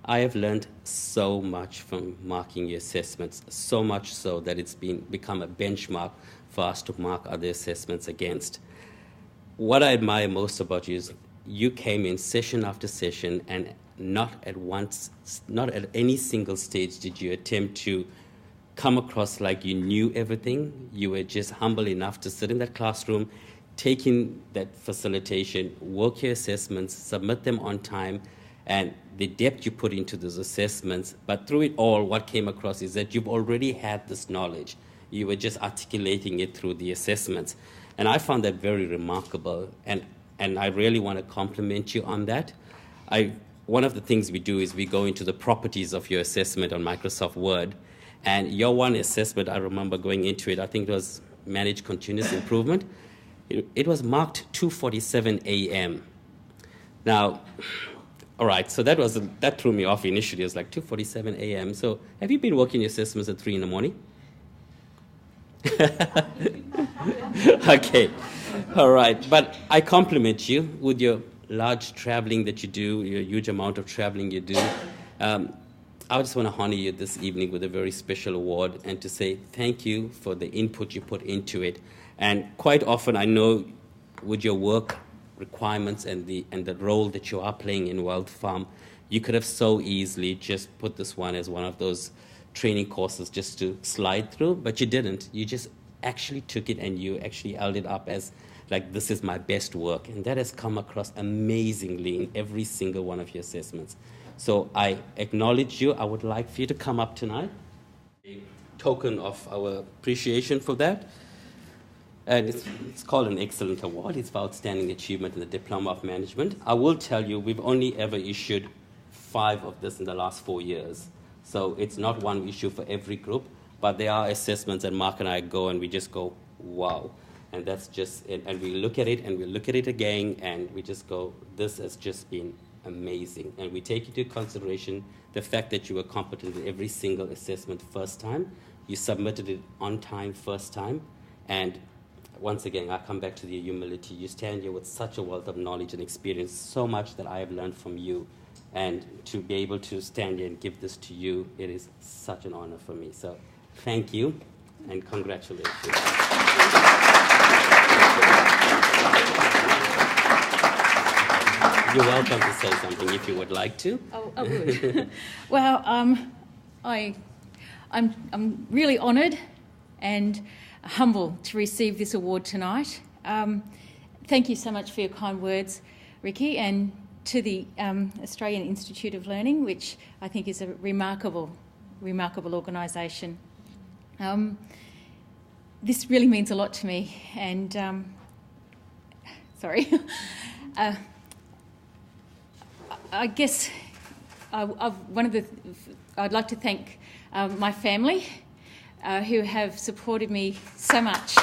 I have learned so much from marking your assessments, so much so that it's become a benchmark for us to mark other assessments against. What I admire most about you is you came in session after session, and not at any single stage did you attempt to come across like you knew everything. You were just humble enough to sit in that classroom, take in that facilitation, work your assessments, submit them on time, and the depth you put into those assessments. But through it all, what came across is that you've already had this knowledge. You were just articulating it through the assessments. And I found that very remarkable, and I really want to compliment you on that. One of the things we do is we go into the properties of your assessment on Microsoft Word, and your one assessment, I remember going into it, I think it was Managed Continuous Improvement. It was marked 2:47 a.m. Now, all right, so that threw me off initially. It was like 2:47 a.m. So have you been working your assessments at 3 in the morning? Okay, all right. But I compliment you with your large traveling that you do, your huge amount of traveling you do. I just want to honor you this evening with a very special award and to say thank you for the input you put into it. And quite often I know with your work requirements and the role that you are playing in World Farm, you could have so easily just put this one as one of those training courses just to slide through, but you didn't. You just actually took it and you actually held it up as like, this is my best work. And that has come across amazingly in every single one of your assessments. So I acknowledge you. I would like for you to come up tonight, a token of our appreciation for that. And it's called an Excellent Award. It's for outstanding achievement in the Diploma of Management. I will tell you, we've only ever issued 5 of this in the last 4 years. So it's not one issue for every group, but there are assessments that Mark and I go and we just go, wow. And that's just it. And we look at it and we look at it again and we just go, this has just been amazing. And we take into consideration the fact that you were competent in every single assessment first time. You submitted it on time first time. And once again, I come back to the humility. You stand here with such a wealth of knowledge and experience, so much that I have learned from you. And to be able to stand here and give this to you, it is such an honor for me. So thank you and congratulations. You're welcome to say something if you would like to. Oh, I would. Well, I'm really honoured and humble to receive this award tonight. Thank you so much for your kind words, Ricky, and to the Australian Institute of Learning, which I think is a remarkable organisation. This really means a lot to me, and I guess I'd like to thank my family who have supported me so much.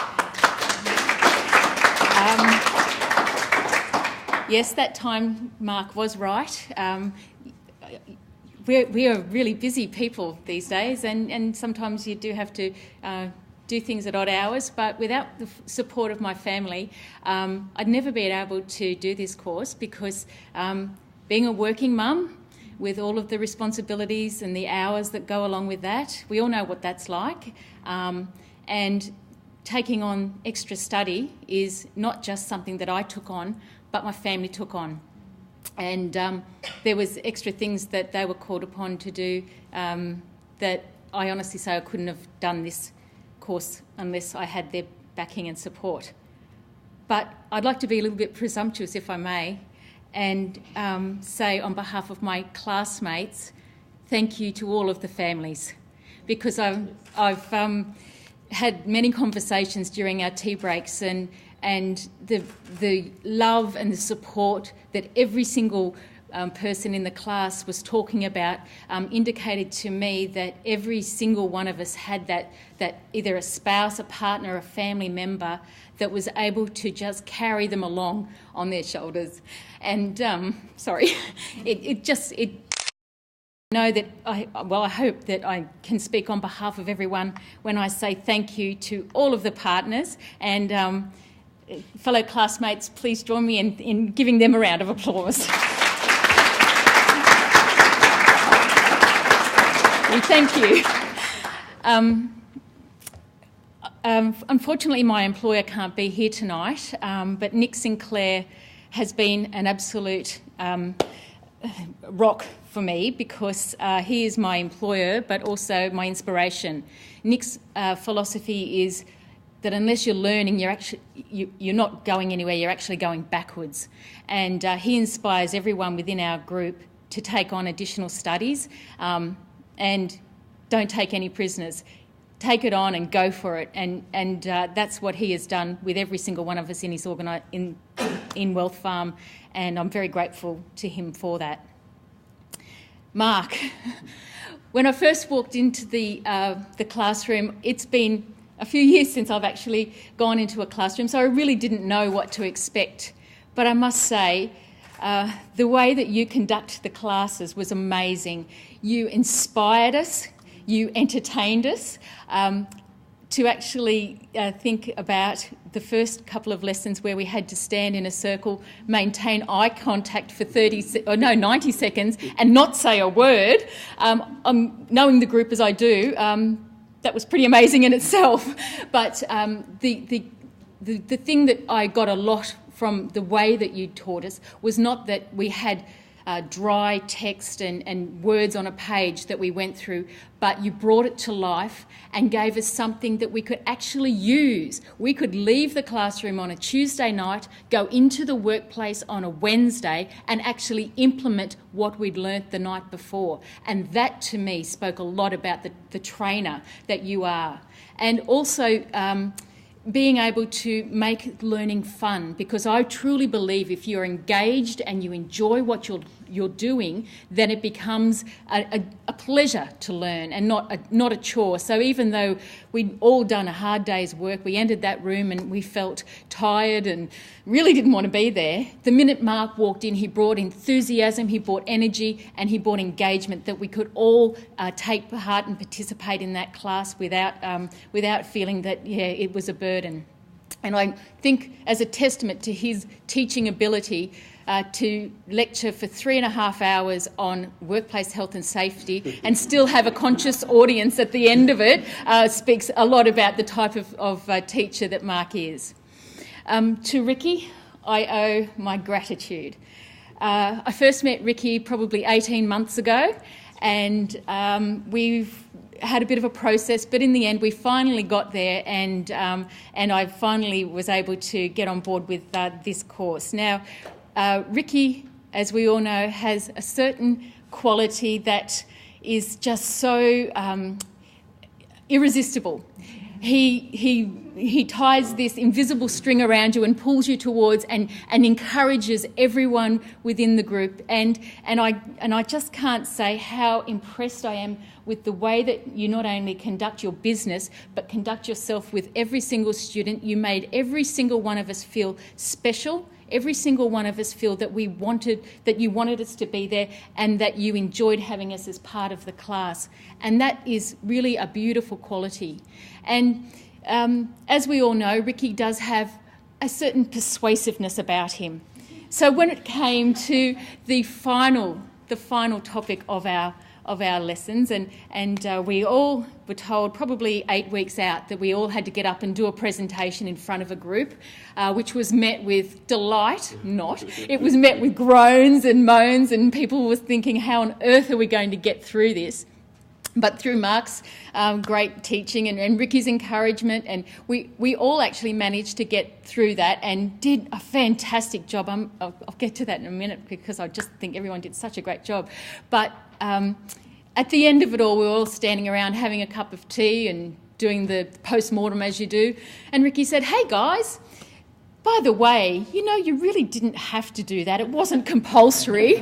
Yes, that time Mark was right. We are really busy people these days, and sometimes you do have to do things at odd hours, but without the support of my family, I'd never been able to do this course because being a working mum with all of the responsibilities and the hours that go along with that, we all know what that's like, and taking on extra study is not just something that I took on, but my family took on. And there was extra things that they were called upon to do that I honestly say I couldn't have done this course unless I had their backing and support. But I'd like to be a little bit presumptuous, if I may, and say on behalf of my classmates, thank you to all of the families, because I've had many conversations during our tea breaks, and the love and the support that every single person in the class was talking about indicated to me that every single one of us had that either a spouse, a partner, a family member that was able to just carry them along on their shoulders. And I hope that I can speak on behalf of everyone when I say thank you to all of the partners, and fellow classmates, please join me in giving them a round of applause. Thank you. Unfortunately, my employer can't be here tonight, but Nick Sinclair has been an absolute rock for me because he is my employer but also my inspiration. Nick's philosophy is that unless you're learning, you're not going anywhere, you're actually going backwards. And he inspires everyone within our group to take on additional studies and don't take any prisoners. Take it on and go for it, and that's what he has done with every single one of us in his in Wealth Farm, and I'm very grateful to him for that. Mark, when I first walked into the classroom, it's been a few years since I've actually gone into a classroom, so I really didn't know what to expect. But I must say, the way that you conduct the classes was amazing. You inspired us. You entertained us to actually think about the first couple of lessons where we had to stand in a circle, maintain eye contact for 90 seconds and not say a word. Knowing the group as I do, that was pretty amazing in itself. But the thing that I got a lot from the way that you taught us was not that we had dry text and words on a page that we went through, but you brought it to life and gave us something that we could actually use. We could leave the classroom on a Tuesday night, go into the workplace on a Wednesday and actually implement what we'd learnt the night before. And that to me spoke a lot about the trainer that you are. And also being able to make learning fun, because I truly believe if you're engaged and you enjoy what you're doing, then it becomes a pleasure to learn and not a chore. So even though we'd all done a hard day's work, we entered that room and we felt tired and really didn't want to be there. The minute Mark walked in, he brought enthusiasm, he brought energy, and he brought engagement that we could all take part and participate in that class without feeling that it was a burden. And I think as a testament to his teaching ability, to lecture for 3.5 hours on workplace health and safety and still have a conscious audience at the end of it speaks a lot about the type of teacher that Mark is. To Ricky, I owe my gratitude. I first met Ricky probably 18 months ago, and we've had a bit of a process, but in the end we finally got there, and I finally was able to get on board with this course. Now, Ricky, as we all know, has a certain quality that is just so irresistible. He ties this invisible string around you and pulls you towards and encourages everyone within the group. And I just can't say how impressed I am with the way that you not only conduct your business but conduct yourself with every single student. You made every single one of us feel special. Every single one of us feel that you wanted us to be there and that you enjoyed having us as part of the class. And that is really a beautiful quality. And as we all know, Ricky does have a certain persuasiveness about him. So when it came to the final topic of our lessons, and we all were told probably 8 weeks out that we all had to get up and do a presentation in front of a group, which was met with delight, it was met with groans and moans, and people were thinking, how on earth are we going to get through this? But through Mark's great teaching and Ricky's encouragement, and we all actually managed to get through that and did a fantastic job. I'll get to that in a minute because I just think everyone did such a great job. But at the end of it all, we were all standing around having a cup of tea and doing the post-mortem as you do. And Ricky said, hey guys, by the way, you really didn't have to do that. It wasn't compulsory.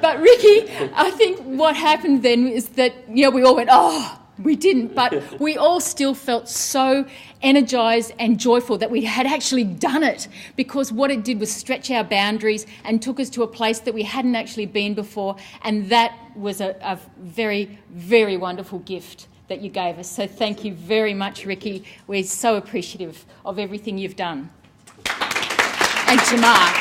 But Ricky, I think what happened then is that, we all went, oh, we didn't. But we all still felt so energised and joyful that we had actually done it, because what it did was stretch our boundaries and took us to a place that we hadn't actually been before. And that was a very, very wonderful gift that you gave us. So thank you very much, Ricky. We're so appreciative of everything you've done. And to Mark.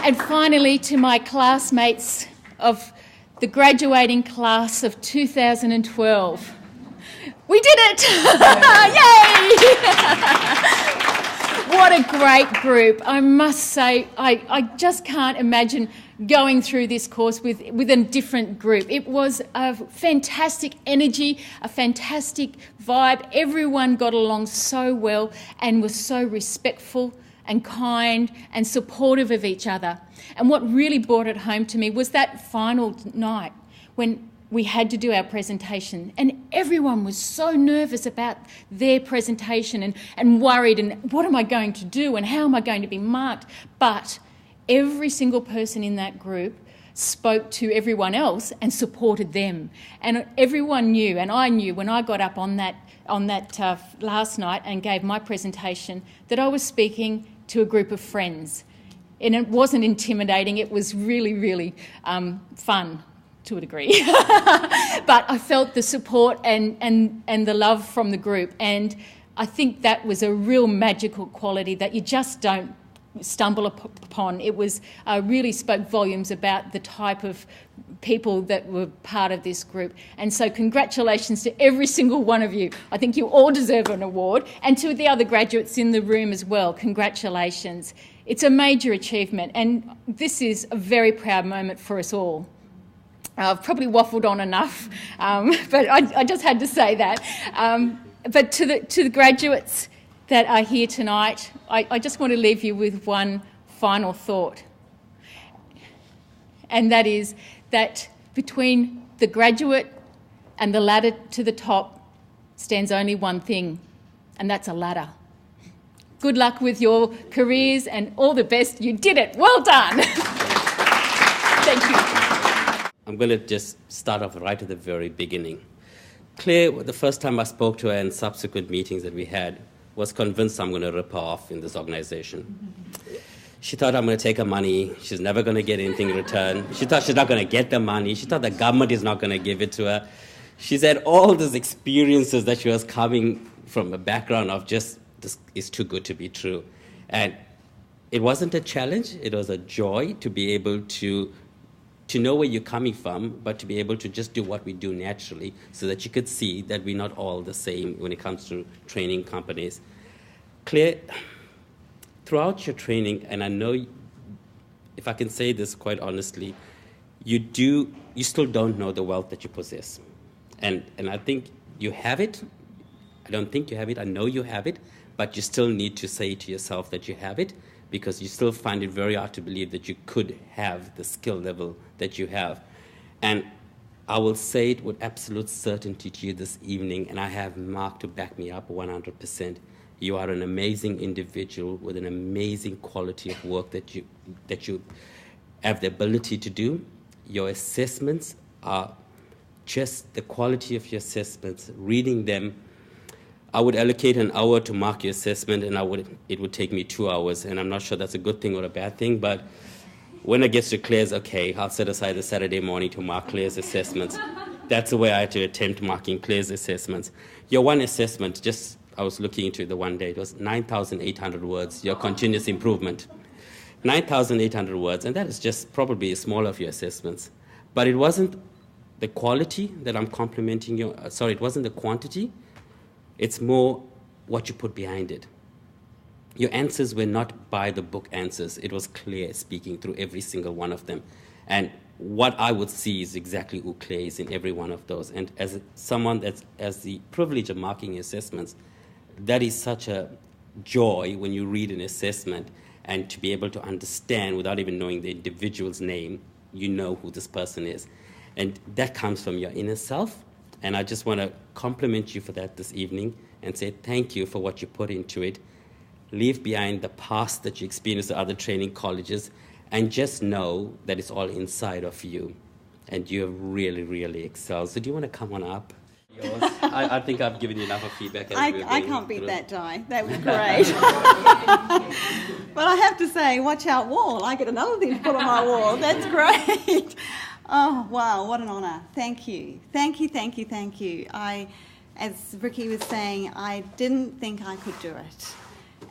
And finally, to my classmates of the graduating class of 2012. We did it! Yay! What a great group. I must say, I just can't imagine going through this course with a different group. It was a fantastic energy, a fantastic vibe. Everyone got along so well and was so respectful and kind and supportive of each other. And what really brought it home to me was that final night when we had to do our presentation, and everyone was so nervous about their presentation and worried, and what am I going to do and how am I going to be marked? But every single person in that group spoke to everyone else and supported them. And everyone knew, and I knew when I got up on that last night and gave my presentation, that I was speaking to a group of friends. And it wasn't intimidating, it was really, really fun to a degree. But I felt the support and the love from the group, and I think that was a real magical quality that you just don't stumble upon. It was really spoke volumes about the type of people that were part of this group. And so congratulations to every single one of you. I think you all deserve an award, and to the other graduates in the room as well, congratulations. It's a major achievement, and this is a very proud moment for us all. I've probably waffled on enough, but I just had to say that. But to the graduates that are here tonight, I just want to leave you with one final thought. And that is that between the graduate and the ladder to the top stands only one thing, and that's a ladder. Good luck with your careers and all the best. You did it. Well done. Thank you. I'm going to just start off right at the very beginning. Claire, the first time I spoke to her in subsequent meetings that we had, was convinced I'm going to rip her off in this organization. She thought I'm going to take her money. She's never going to get anything in return. She thought she's not going to get the money. She thought the government is not going to give it to her. She's had all these experiences that she was coming from a background of just, this is too good to be true. And it wasn't a challenge. It was a joy to be able to know where you're coming from, but to be able to just do what we do naturally so that you could see that we're not all the same when it comes to training companies. Claire, throughout your training, and I know, if I can say this quite honestly, you still don't know the wealth that you possess. And I think you have it. I don't think you have it. I know you have it, but you still need to say to yourself that you have it, because you still find it very hard to believe that you could have the skill level that you have. And I will say it with absolute certainty to you this evening, and I have Mark to back me up 100%. You are an amazing individual with an amazing quality of work that you have the ability to do. Your assessments are just the quality of your assessments, reading them. I would allocate an hour to mark your assessment, and it would take me 2 hours, and I'm not sure that's a good thing or a bad thing, but when it gets to Claire's, okay, I'll set aside the Saturday morning to mark Claire's assessments. That's the way I had to attempt marking Claire's assessments. Your one assessment, I was looking into it the one day, it was 9,800 words, your continuous improvement. 9,800 words, and that is just probably a small of your assessments. But it wasn't the quality that I'm complimenting you, it wasn't the quantity. It's more what you put behind it. Your answers were not by the book answers. It was Claire speaking through every single one of them. And what I would see is exactly who Claire is in every one of those. And as someone that has the privilege of marking assessments, that is such a joy when you read an assessment and to be able to understand without even knowing the individual's name, you know who this person is. And that comes from your inner self. And I just want to compliment you for that this evening and say thank you for what you put into it. Leave behind the past that you experienced at other training colleges and just know that it's all inside of you. And you have really, really excelled. So do you want to come on up? I think I've given you enough of feedback. I can't beat that, Di. That was great. But I have to say, watch out wall. I get another thing to put on my wall. That's great. Oh, wow, what an honour. Thank you. Thank you, thank you, thank you. As Ricky was saying, I didn't think I could do it.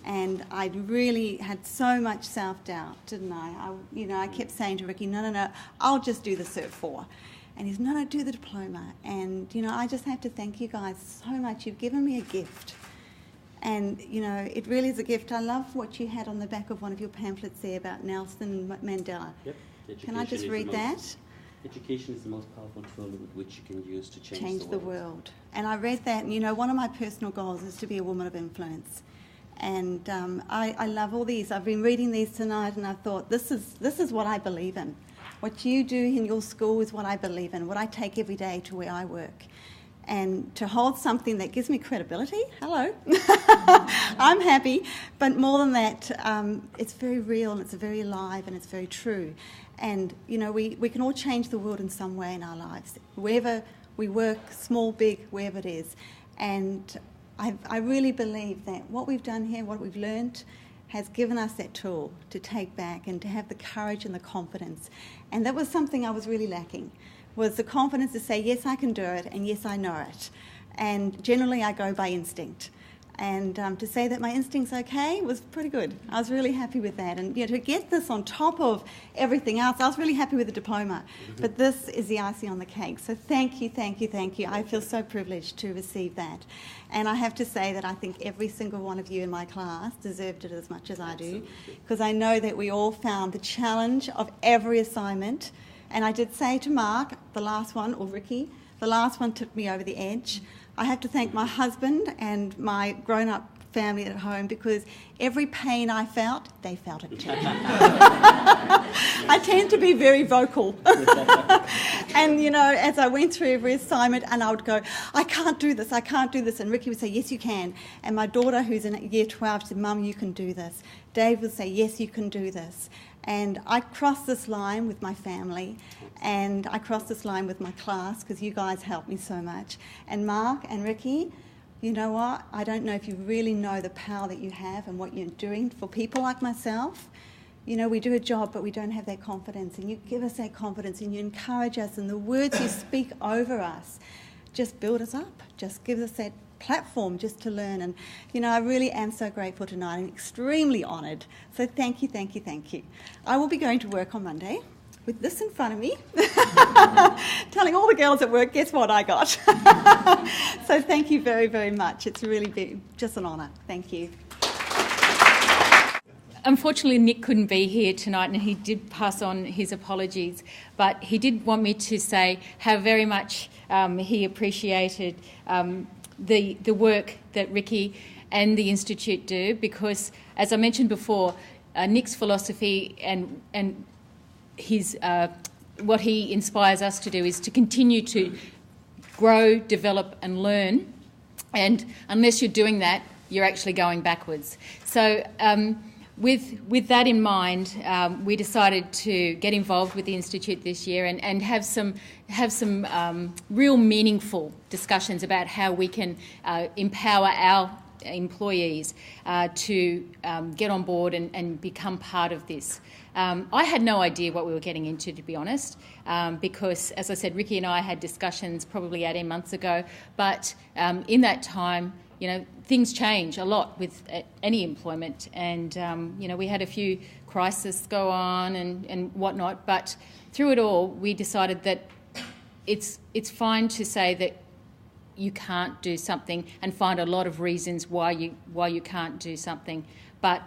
And I really had so much self-doubt, didn't I? I kept saying to Ricky, no, I'll just do the Cert 4. And he's, no, do the diploma. And, I just have to thank you guys so much. You've given me a gift. And, it really is a gift. I love what you had on the back of one of your pamphlets there about Nelson Mandela. Yep. Can I just read that? Education is the most powerful tool with which you can use to change the world. And I read that, and one of my personal goals is to be a woman of influence. And I love all these. I've been reading these tonight, and I thought, this is what I believe in. What you do in your school is what I believe in, what I take every day to where I work. And to hold something that gives me credibility, hello, I'm happy. But more than that, it's very real, and it's very alive, and it's very true. And, we can all change the world in some way in our lives, wherever we work, small, big, wherever it is. And I really believe that what we've done here, what we've learned, has given us that tool to take back and to have the courage and the confidence. And that was something I was really lacking, was the confidence to say, yes, I can do it, and yes, I know it. And generally I go by instinct. And to say that my instinct's okay was pretty good. I was really happy with that. And to get this on top of everything else, I was really happy with the diploma. But this is the icing on the cake. So thank you. I feel so privileged to receive that. And I have to say that I think every single one of you in my class deserved it as much as I do, because I know that we all found the challenge of every assignment. And I did say to Mark, the last one, or Ricky, the last one took me over the edge. I have to thank my husband and my grown-up family at home, because every pain I felt, they felt it too. I tend to be very vocal. And, as I went through every assignment, and I would go, I can't do this. And Ricky would say, yes, you can. And my daughter, who's in year 12, said, Mum, you can do this. Dave would say, yes, you can do this. And I crossed this line with my family, and I crossed this line with my class, because you guys helped me so much. And Mark and Ricky, you know what? I don't know if you really know the power that you have and what you're doing for people like myself. We do a job, but we don't have that confidence. And you give us that confidence, and you encourage us, and the words you speak over us just build us up, just give us that platform just to learn. And, I really am so grateful tonight. I'm extremely honoured. So thank you. I will be going to work on Monday with this in front of me, telling all the girls at work, guess what I got. So thank you very, very much. It's really been just an honour. Thank you. Unfortunately, Nick couldn't be here tonight, and he did pass on his apologies, but he did want me to say how very much he appreciated the work that Ricky and the Institute do, because, as I mentioned before, Nick's philosophy and his what he inspires us to do is to continue to grow, develop and learn, and unless you're doing that, you're actually going backwards. So with that in mind, we decided to get involved with the Institute this year and have some real meaningful discussions about how we can empower our employees to get on board and become part of this. I had no idea what we were getting into, to be honest, because, as I said, Ricky and I had discussions probably 18 months ago, but in that time, things change a lot with any employment, and we had a few crises go on and whatnot, but through it all we decided that it's fine to say that you can't do something and find a lot of reasons why you can't do something, but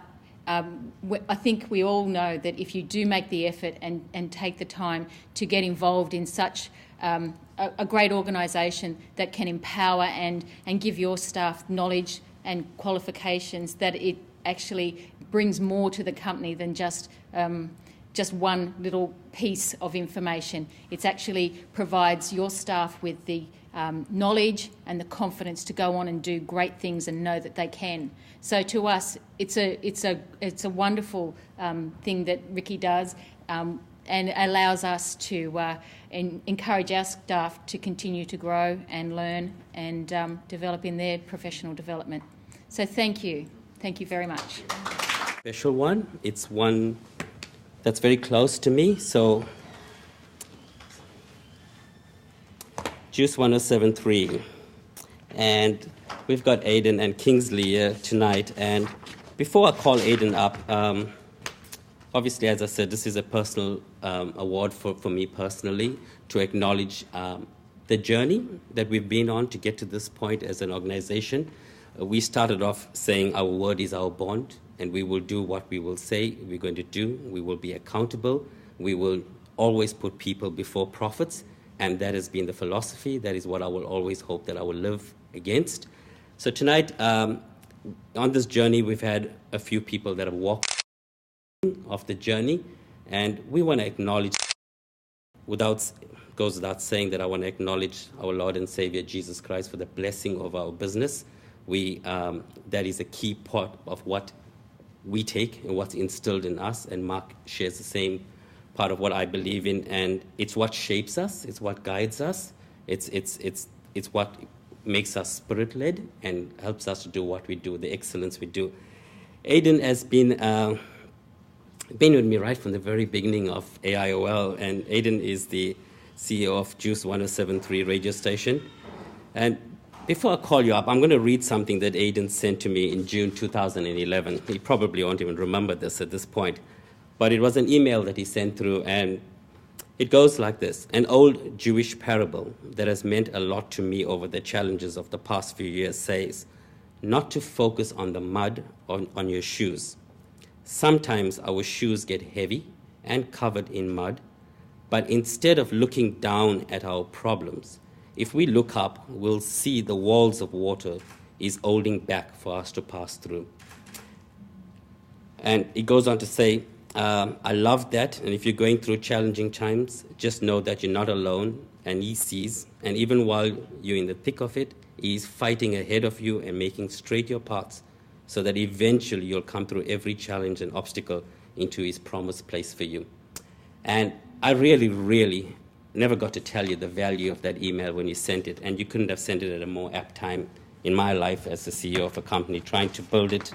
I think we all know that if you do make the effort and take the time to get involved in such a great organisation that can empower and give your staff knowledge and qualifications, that it actually brings more to the company than just one little piece of information. It actually provides your staff with the knowledge and the confidence to go on and do great things and know that they can. So to us, it's a wonderful thing that Ricky does, and allows us to encourage our staff to continue to grow and learn and develop in their professional development. So thank you very much. Special one. It's one that's very close to me. So Juice 107.3, and we've got Aidan and Kingsley here tonight, and before I call Aidan up, obviously, as I said, this is a personal award for me personally to acknowledge the journey that we've been on to get to this point as an organization. We started off saying our word is our bond, and we will do what we will say we're going to do. We will be accountable. We will always put people before profits, and that has been the philosophy. That is what I will always hope that I will live against. So tonight, on this journey, we've had a few people that have walked off the journey, and we want to acknowledge, goes without saying, that I want to acknowledge our Lord and Savior Jesus Christ for the blessing of our business. That is a key part of what we take and what's instilled in us, and Mark shares the same part of what I believe in, and it's what shapes us, it's what guides us, it's what makes us spirit-led and helps us to do what we do, the excellence we do. Aidan has been with me right from the very beginning of AIOL, and Aidan is the CEO of Juice 107.3 radio station. And before I call you up, I'm going to read something that Aidan sent to me in June 2011. He probably won't even remember this at this point, but it was an email that he sent through, and it goes like this. An old Jewish parable that has meant a lot to me over the challenges of the past few years says, not to focus on the mud on your shoes. Sometimes our shoes get heavy and covered in mud, but instead of looking down at our problems, if we look up, we'll see the walls of water is holding back for us to pass through. And it goes on to say, I love that, and if you're going through challenging times, just know that you're not alone, and he sees, and even while you're in the thick of it, he's fighting ahead of you and making straight your paths so that eventually you'll come through every challenge and obstacle into his promised place for you. And I really, really never got to tell you the value of that email when you sent it, and you couldn't have sent it at a more apt time in my life as the CEO of a company, trying to build it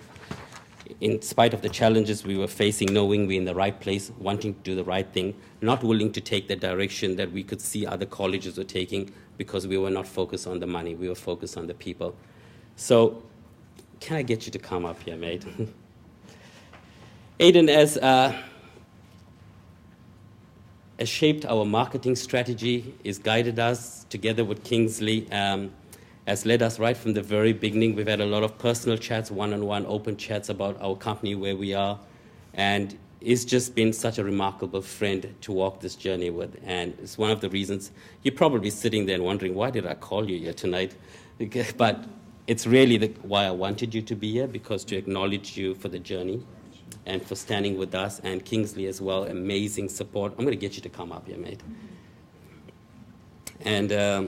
in spite of the challenges we were facing, knowing we're in the right place, wanting to do the right thing, not willing to take the direction that we could see other colleges were taking because we were not focused on the money, we were focused on the people. So, can I get you to come up here, mate? Aidan has shaped our marketing strategy, has guided us together with Kingsley, has led us right from the very beginning. We've had a lot of personal chats, one-on-one open chats about our company, where we are, and it's just been such a remarkable friend to walk this journey with. And it's one of the reasons you're probably sitting there and wondering, why did I call you here tonight? But it's really why I wanted you to be here, because to acknowledge you for the journey and for standing with us, and Kingsley as well, amazing support. I'm going to get you to come up here, mate. And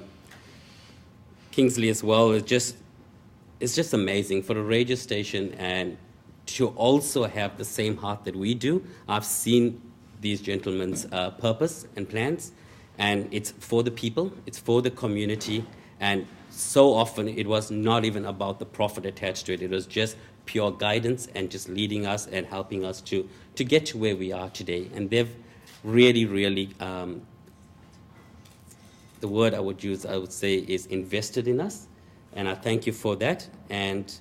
Kingsley as well is just amazing for a radio station, and to also have the same heart that we do. I've seen these gentlemen's purpose and plans, and it's for the people, it's for the community, and so often it was not even about the profit attached to it. It was just pure guidance and just leading us and helping us to get to where we are today. And they've really, really, the word I would use, I would say, is invested in us. And I thank you for that. And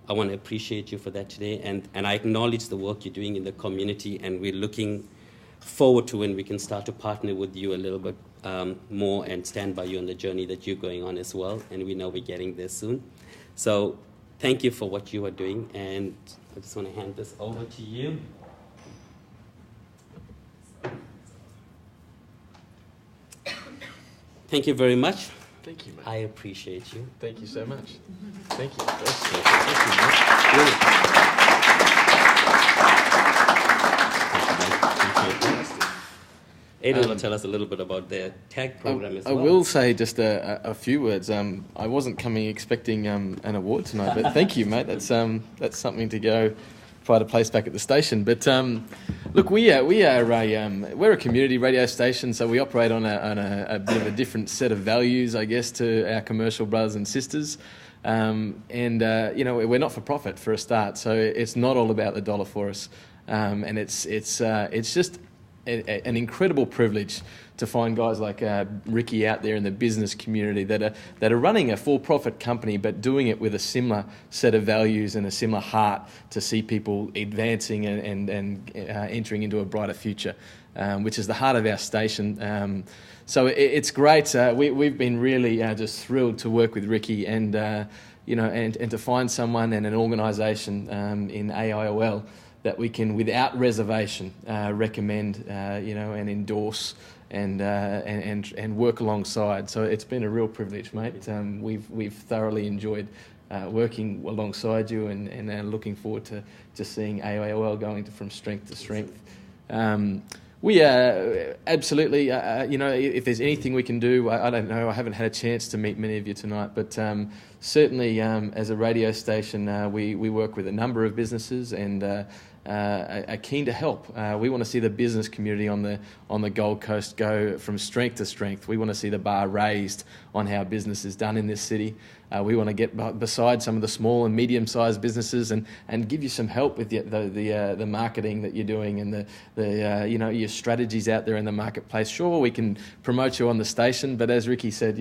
I want to appreciate you for that today. And I acknowledge the work you're doing in the community. And we're looking forward to when we can start to partner with you a little bit more and stand by you on the journey that you're going on as well. And we know we're getting there soon. So thank you for what you are doing. And I just want to hand this over to you. Thank you very much. Thank you, mate. I appreciate you. Thank you so much. Thank you. Aidan will tell us a little bit about their tag program as well. I will say just a few words. I wasn't coming expecting an award tonight, but thank you, mate. That's something to go pride a place back at the station. But look, we're a community radio station, so we operate on a bit of a different set of values, I guess, to our commercial brothers and sisters. We're not for profit for a start, so it's not all about the dollar for us. And it's just an incredible privilege to find guys like Ricky out there in the business community that are running a for-profit company, but doing it with a similar set of values and a similar heart to see people advancing and entering into a brighter future, which is the heart of our station. So it's great. We've been really just thrilled to work with Ricky and to find someone and an organisation in AIOL that we can, without reservation, recommend, and endorse and work alongside. So it's been a real privilege, mate. We've thoroughly enjoyed working alongside you and looking forward to just seeing AIOL going from strength to strength. We absolutely, if there's anything we can do, I don't know, I haven't had a chance to meet many of you tonight, but certainly as a radio station, we work with a number of businesses and are keen to help. We want to see the business community on the Gold Coast go from strength to strength. We want to see the bar raised on how business is done in this city. We want to get beside some of the small and medium-sized businesses and give you some help with the marketing that you're doing and your strategies out there in the marketplace. Sure, we can promote you on the station, but as Ricky said,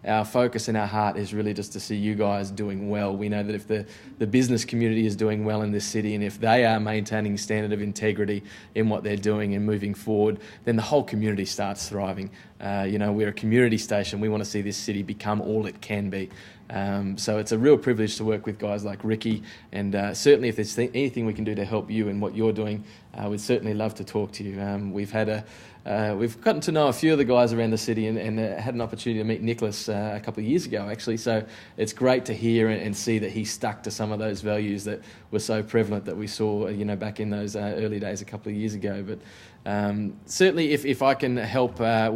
our focus and our heart is really just to see you guys doing well. We know that if the business community is doing well in this city and if they are maintaining standard of integrity in what they're doing and moving forward, then the whole community starts thriving. We're a community station. We want to see this city become all it can be. So it's a real privilege to work with guys like Ricky, and certainly if there's anything we can do to help you in what you're doing, we'd certainly love to talk to you. We've gotten to know a few of the guys around the city and had an opportunity to meet Nicholas a couple of years ago, actually. So it's great to hear and see that he stuck to some of those values that were so prevalent that we saw, back in those early days a couple of years ago. But certainly, if I can help, our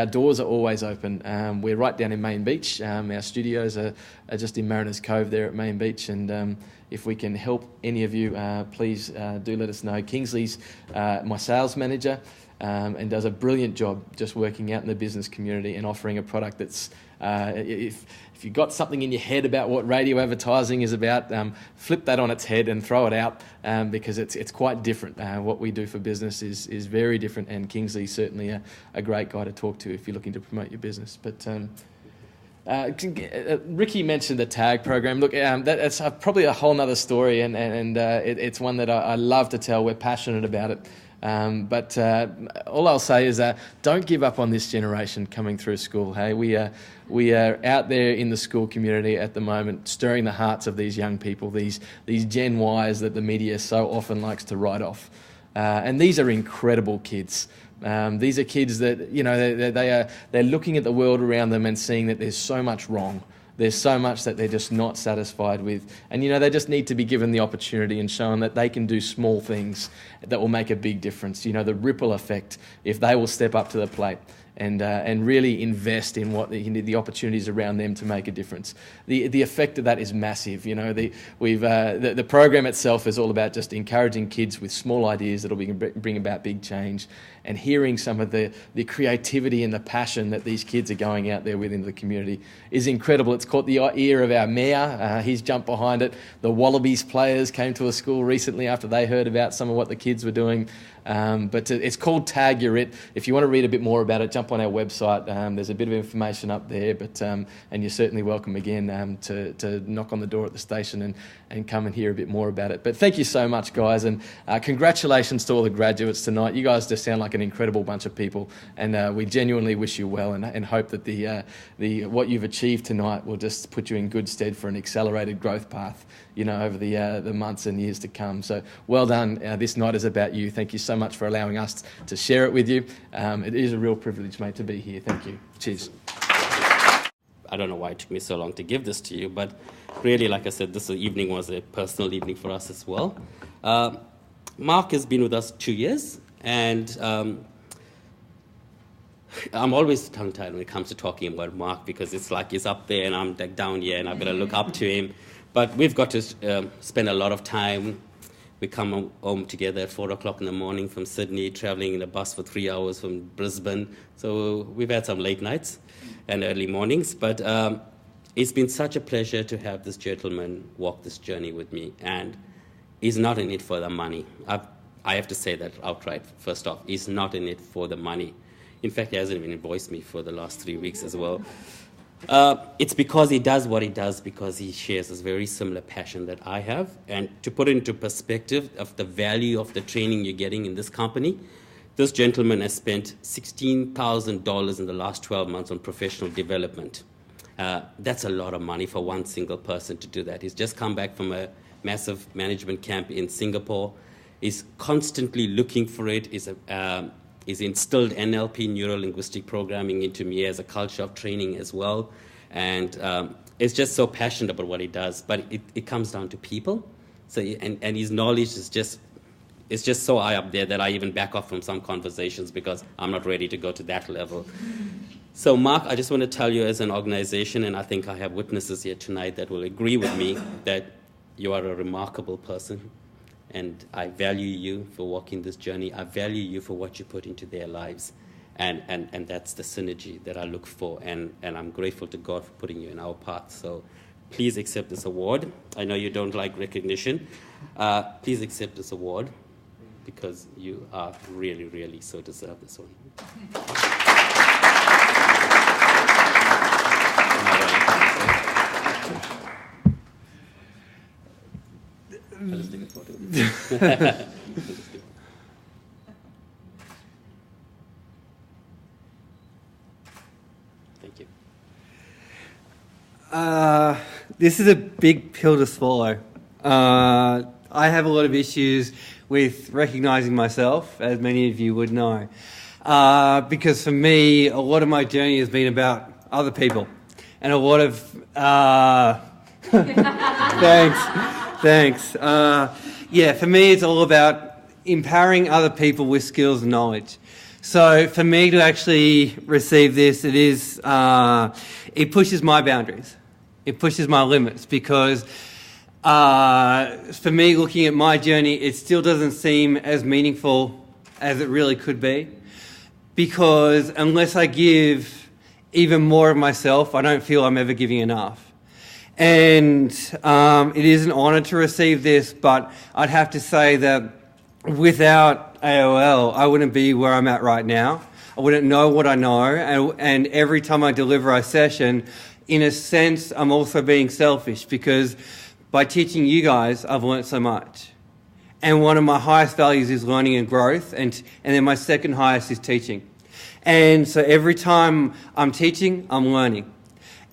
doors are always open. We're right down in Main Beach. Our studios are just in Mariners Cove there at Main Beach, and if we can help any of you, please do let us know. Kingsley's my sales manager and does a brilliant job just working out in the business community and offering a product that's, if you've got something in your head about what radio advertising is about, flip that on its head and throw it out, because it's quite different. What we do for business is very different, and Kingsley's certainly a great guy to talk to if you're looking to promote your business. But Ricky mentioned the TAG program. Look, that's probably a whole nother story, and it's one that I love to tell. We're passionate about it. But all I'll say is don't give up on this generation coming through school. Hey, we are out there in the school community at the moment, stirring the hearts of these young people, these Gen Ys that the media so often likes to write off. And these are incredible kids. These are kids that they're looking at the world around them and seeing that there's so much wrong. There's so much that they're just not satisfied with. And, they just need to be given the opportunity and shown that they can do small things that will make a big difference. The ripple effect, if they will step up to the plate and really invest in what the opportunities around them to make a difference. The effect of that is massive. The program itself is all about just encouraging kids with small ideas that will bring about big change, and hearing some of the creativity and the passion that these kids are going out there with into the community is incredible. It's caught the ear of our mayor. He's jumped behind it. The Wallabies players came to a school recently after they heard about some of what the kids were doing. But it's called Tag Your It. If you want to read a bit more about it, jump on our website. There's a bit of information up there, but and you're certainly welcome again to knock on the door at the station and come and hear a bit more about it. But thank you so much, guys, and congratulations to all the graduates tonight. You guys just sound like an incredible bunch of people, and we genuinely wish you well and hope that the what you've achieved tonight will just put you in good stead for an accelerated growth path, over the months and years to come. So well done. This night is about you. Thank you so much for allowing us to share it with you. It is a real privilege, mate, to be here. Thank you. Cheers. I don't know why it took me so long to give this to you, but really, like I said, this evening was a personal evening for us as well. Mark has been with us 2 years, and I'm always tongue-tied when it comes to talking about Mark, because it's like he's up there and I'm down here and I've got to look up to him. But we've got to spend a lot of time. We come home together at 4 o'clock in the morning from Sydney, traveling in a bus for 3 hours from Brisbane. So we've had some late nights and early mornings. But it's been such a pleasure to have this gentleman walk this journey with me. And he's not in it for the money. I have to say that outright, first off. He's not in it for the money. In fact, he hasn't even invoiced me for the last 3 weeks as well. It's because he does what he does because he shares this very similar passion that I have. And to put it into perspective of the value of the training you're getting in this company, this gentleman has spent $16,000 in the last 12 months on professional development. That's a lot of money for one single person to do that. He's just come back from a massive management camp in Singapore. He's constantly looking for it. He's instilled NLP, neuro-linguistic programming, into me as a culture of training as well. And is just so passionate about what he does. But it comes down to people. So and his knowledge is just so high up there that I even back off from some conversations because I'm not ready to go to that level. So Mark, I just want to tell you as an organization, and I think I have witnesses here tonight that will agree with me, that you are a remarkable person. And I value you for walking this journey. I value you for what you put into their lives. And that's the synergy that I look for. And I'm grateful to God for putting you in our path. So please accept this award. I know you don't like recognition. Please accept this award because you are really, really so deserve this one. I'll just take a photo. Thank you. This is a big pill to swallow. I have a lot of issues with recognising myself, as many of you would know, because for me, a lot of my journey has been about other people, and a lot of Thanks. For me, it's all about empowering other people with skills and knowledge. So for me to actually receive this, it pushes my boundaries. It pushes my limits because for me, looking at my journey, it still doesn't seem as meaningful as it really could be, because unless I give even more of myself, I don't feel I'm ever giving enough. And it is an honour to receive this, but I'd have to say that without AOL, I wouldn't be where I'm at right now. I wouldn't know what I know, and every time I deliver a session, in a sense, I'm also being selfish, because by teaching you guys, I've learnt so much. And one of my highest values is learning and growth, and then my second highest is teaching. And so every time I'm teaching, I'm learning.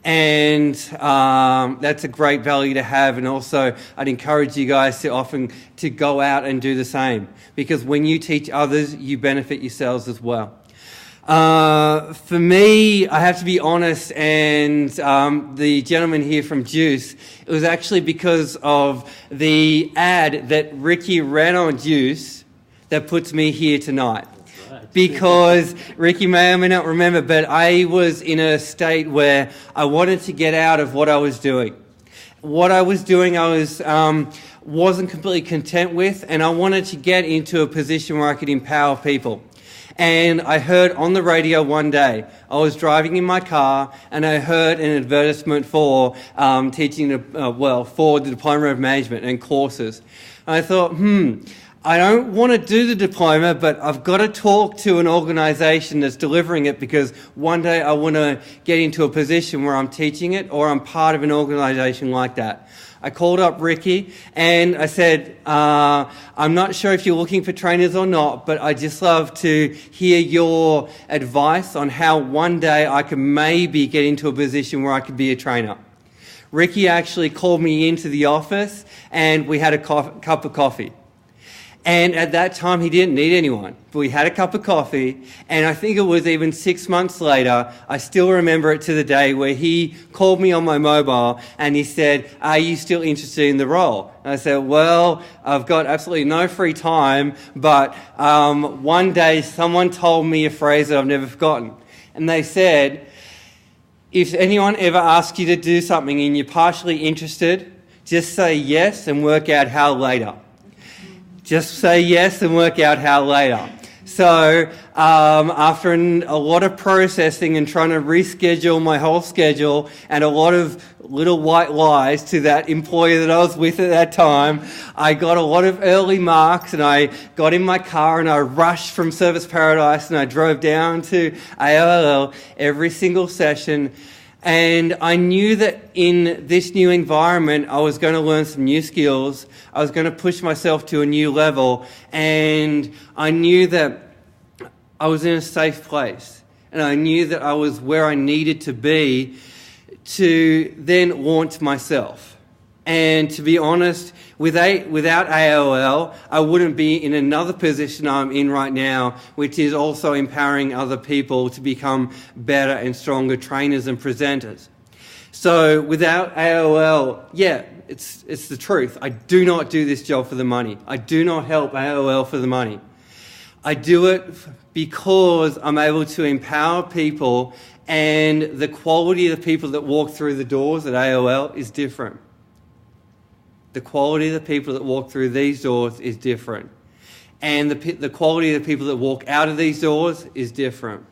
And that's a great value to have. And also, I'd encourage you guys to go out and do the same, because when you teach others, you benefit yourselves as well. For me, I have to be honest, and the gentleman here from Juice, it was actually because of the ad that Ricky ran on Juice that puts me here tonight. Because Ricky may or may not remember, but I was in a state where I wanted to get out of what I was doing. What I was doing, wasn't completely content with, and I wanted to get into a position where I could empower people. And I heard on the radio one day, I was driving in my car, and I heard an advertisement for teaching, for the Diploma of Management and courses. And I thought, I don't want to do the diploma, but I've got to talk to an organisation that's delivering it, because one day I want to get into a position where I'm teaching it or I'm part of an organisation like that. I called up Ricky and I said, I'm not sure if you're looking for trainers or not, but I'd just love to hear your advice on how one day I could maybe get into a position where I could be a trainer. Ricky actually called me into the office and we had a cup of coffee. And at that time, he didn't need anyone. But we had a cup of coffee, and I think it was even 6 months later, I still remember it to the day, where he called me on my mobile and he said, "Are you still interested in the role?" And I said, "Well, I've got absolutely no free time, but one day someone told me a phrase that I've never forgotten. And they said, if anyone ever asks you to do something and you're partially interested, just say yes and work out how later." Just say yes and work out how later. So after a lot of processing and trying to reschedule my whole schedule and a lot of little white lies to that employer that I was with at that time, I got a lot of early marks, and I got in my car and I rushed from Service Paradise and I drove down to AOL every single session. And I knew that in this new environment, I was going to learn some new skills. I was going to push myself to a new level. And I knew that I was in a safe place. And I knew that I was where I needed to be to then launch myself. And to be honest, without AOL, I wouldn't be in another position I'm in right now, which is also empowering other people to become better and stronger trainers and presenters. So without AOL, yeah, it's the truth. I do not do this job for the money. I do not help AOL for the money. I do it because I'm able to empower people, and the quality of the people that walk through the doors at AOL is different. The quality of the people that walk through these doors is different. And the quality of the people that walk out of these doors is different.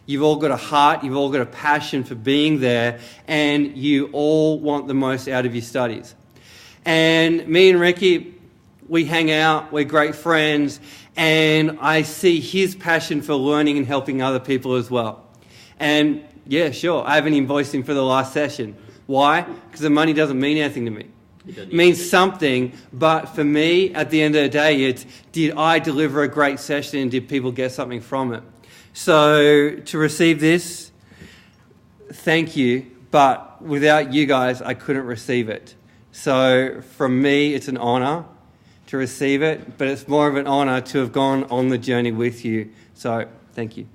You've all got a heart, you've all got a passion for being there, and you all want the most out of your studies. And me and Ricky, we hang out, we're great friends, and I see his passion for learning and helping other people as well. And yeah, sure, I haven't invoiced him for the last session. Why? Because the money doesn't mean anything to me. It means something, but for me, at the end of the day, it's, did I deliver a great session and did people get something from it? So to receive this, thank you, but without you guys, I couldn't receive it. So from me, it's an honour to receive it, but it's more of an honour to have gone on the journey with you. So thank you.